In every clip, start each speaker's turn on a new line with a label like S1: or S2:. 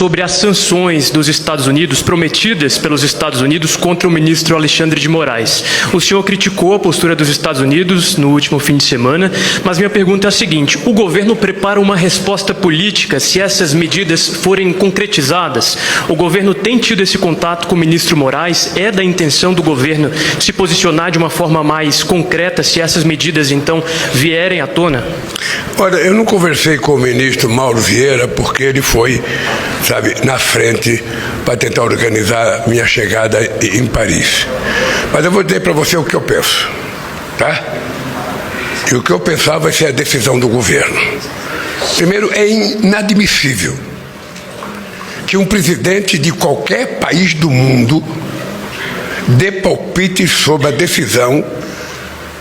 S1: sobre as sanções dos Estados Unidos, prometidas pelos Estados Unidos contra o ministro Alexandre de Moraes. O senhor criticou a postura dos Estados Unidos no último fim de semana, mas minha pergunta é a seguinte: o governo prepara uma resposta política se essas medidas forem concretizadas? O governo tem tido esse contato com o ministro Moraes? É da intenção do governo se posicionar de uma forma mais concreta se essas medidas, então, vierem à tona?
S2: Olha, eu não conversei com o ministro Mauro Vieira porque ele foi, na frente para tentar organizar minha chegada em Paris. Mas eu vou dizer para você o que eu penso, tá? E o que eu pensava vai ser a decisão do governo. Primeiro, é inadmissível que um presidente de qualquer país do mundo dê palpite sobre a decisão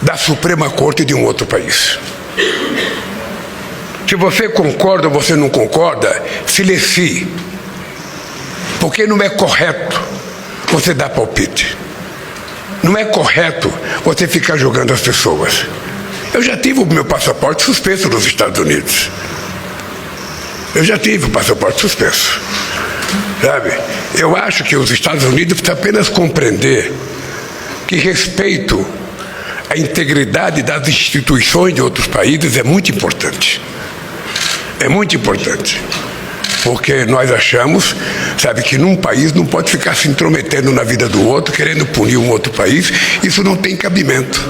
S2: da Suprema Corte de um outro país. Se você concorda ou você não concorda, silencie. Porque não é correto você dar palpite. Não é correto você ficar julgando as pessoas. Eu já tive o meu passaporte suspenso nos Estados Unidos. Eu já tive o passaporte suspenso. Eu acho que os Estados Unidos precisam apenas compreender que respeito à integridade das instituições de outros países é muito importante. É muito importante, porque nós achamos, que num país não pode ficar se intrometendo na vida do outro, querendo punir um outro país. Isso não tem cabimento.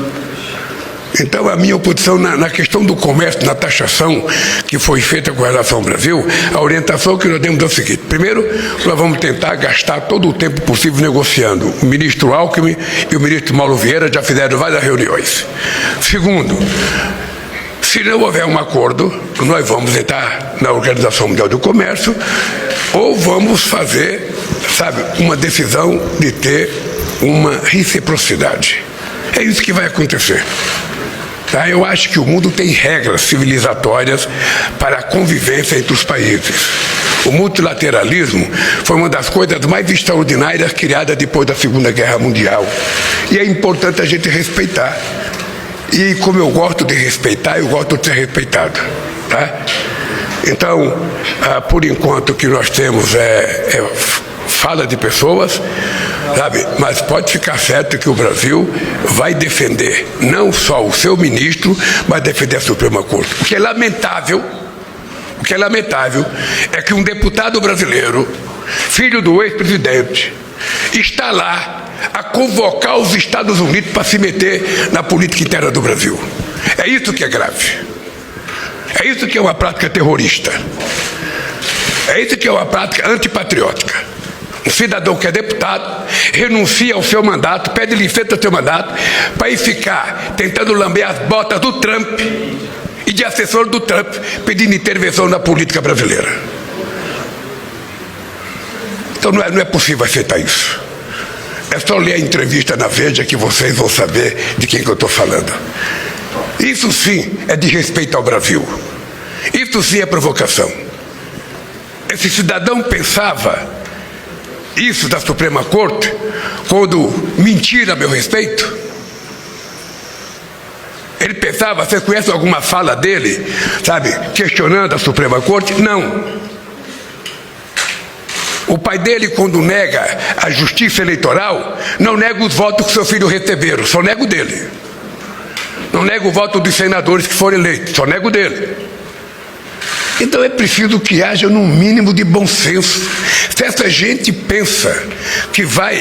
S2: Então, a minha oposição na questão do comércio, na taxação que foi feita com relação ao Brasil, a orientação que nós demos é o seguinte: primeiro, nós vamos tentar gastar todo o tempo possível negociando. O ministro Alckmin e o ministro Mauro Vieira já fizeram várias reuniões. Segundo, se não houver um acordo, nós vamos entrar na Organização Mundial do Comércio ou vamos fazer, uma decisão de ter uma reciprocidade. É isso que vai acontecer. Eu acho que o mundo tem regras civilizatórias para a convivência entre os países. O multilateralismo foi uma das coisas mais extraordinárias criadas depois da Segunda Guerra Mundial. E é importante a gente respeitar. E como eu gosto de respeitar, eu gosto de ser respeitado. Então, por enquanto, o que nós temos é fala de pessoas, mas pode ficar certo que o Brasil vai defender não só o seu ministro, mas defender a Suprema Corte. O que é lamentável é que um deputado brasileiro, filho do ex-presidente, está lá a convocar os Estados Unidos para se meter na política interna do Brasil. É isso que é grave. É isso que é uma prática terrorista. É isso que é uma prática antipatriótica. Um cidadão que é deputado renuncia ao seu mandato, pede licença ao seu mandato para ir ficar tentando lamber as botas do Trump e de assessor do Trump pedindo intervenção na política brasileira. Então não é possível aceitar isso. É só ler a entrevista na Veja que vocês vão saber de quem que eu estou falando. Isso sim é de respeito ao Brasil. Isso sim é provocação. Esse cidadão pensava isso da Suprema Corte quando mentia a meu respeito? Ele pensava, você conhece alguma fala dele, questionando a Suprema Corte? Não. O pai dele, quando nega a justiça eleitoral, não nega os votos que seu filho receberam, só nega o dele. Não nega o voto dos senadores que foram eleitos, só nega o dele. Então é preciso que haja um mínimo de bom senso. Se essa gente pensa que vai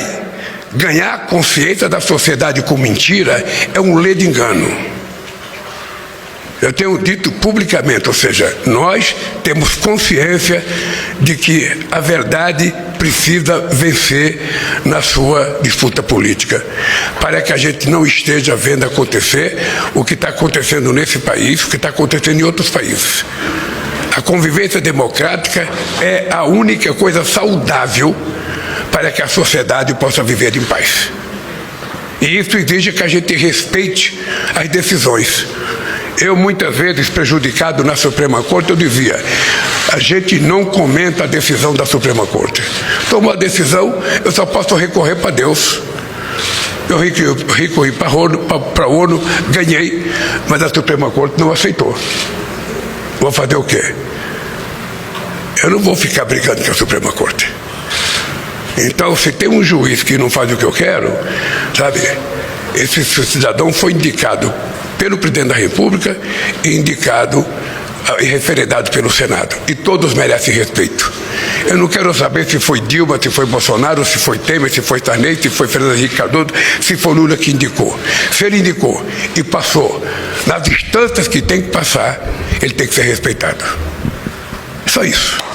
S2: ganhar a consciência da sociedade com mentira, é um ledo engano. Eu tenho dito publicamente, ou seja, nós temos consciência de que a verdade precisa vencer na sua disputa política, para que a gente não esteja vendo acontecer o que está acontecendo nesse país, o que está acontecendo em outros países. A convivência democrática é a única coisa saudável para que a sociedade possa viver em paz. E isso exige que a gente respeite as decisões. Eu, muitas vezes, prejudicado na Suprema Corte, eu dizia: a gente não comenta a decisão da Suprema Corte. Tomou a decisão, eu só posso recorrer para Deus. Eu recorri para a ONU, ganhei, mas a Suprema Corte não aceitou. Vou fazer o quê? Eu não vou ficar brigando com a Suprema Corte. Então, se tem um juiz que não faz o que eu quero, sabe, esse cidadão foi indicado pelo presidente da República e indicado e referendado pelo Senado. E todos merecem respeito. Eu não quero saber se foi Dilma, se foi Bolsonaro, se foi Temer, se foi Sarney, se foi Fernando Henrique Cardoso, se foi Lula que indicou. Se ele indicou e passou nas instâncias que tem que passar, ele tem que ser respeitado. Só isso.